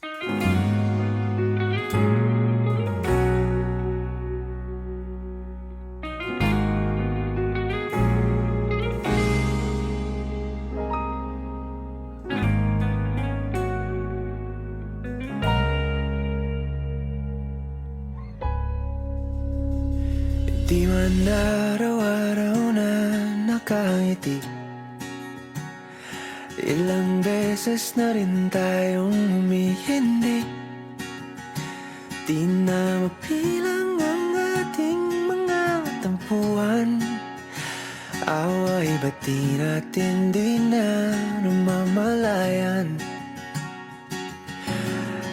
Di man araw-araw na nakangiti, ilang beses na rin tayong humihindi. Di na mapilang ang ating mga tampuhan, away ba't di natin di na namamalayan?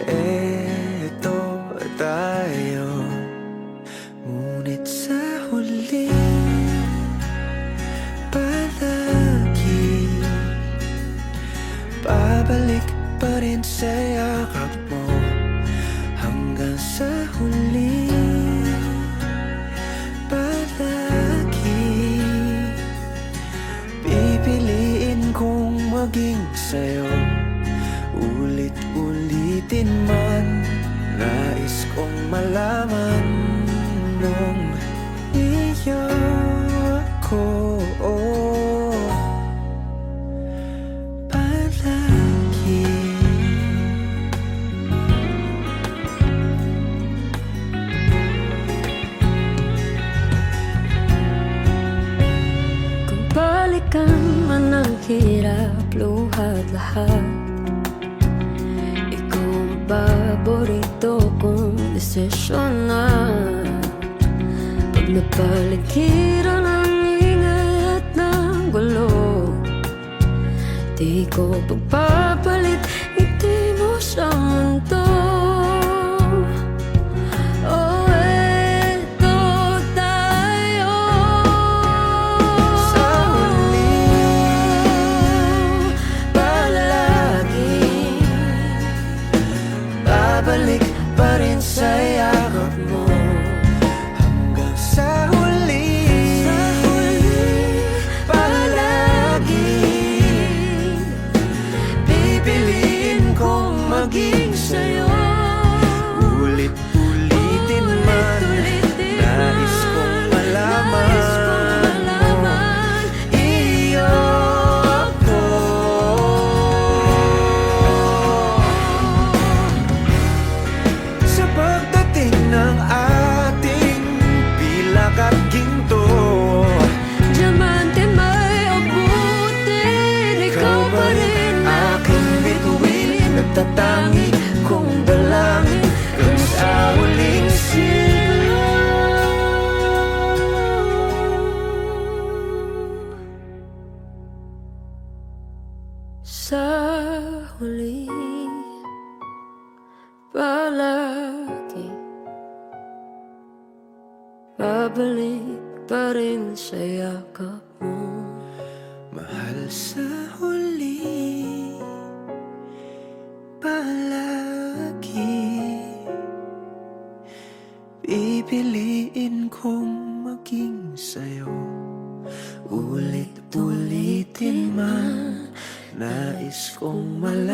Eto tayo, ngunit sa huli palagi babalik pa rin sa yakap mo. Hanggang sa huli palagi pipiliin kong maging sa'yo. Ulit-ulitin man, nais kong malaman nung iyo ako palagi. Kung balikan man ang hirap, luhat lahat, ikaw ang paborito kong desisyon na. Pag napaligiran ang ingay at ng gulo, di ko pagpapalit ngiti mo sa mundo. Oh, eto tayo Sa huli palagi babalik pa rin sa yakap mo. Hanggang sa huli palagi pipiliin kong maging sa'yo. Ulit-ulitin man, nais kong malaman iyo ako. Sa pagdating ng ating pilak at ginto, diamante may abutin, ikaw pa rin aking bituin, nagtatangi kong dalangin hanggang sa huling siglo. sa huli palagi babalik pa rin sa yakap mo. Mahal, sa huli palagi pipiliin kong maging sa'yo. Ulit-ulitin man, nais kong malaman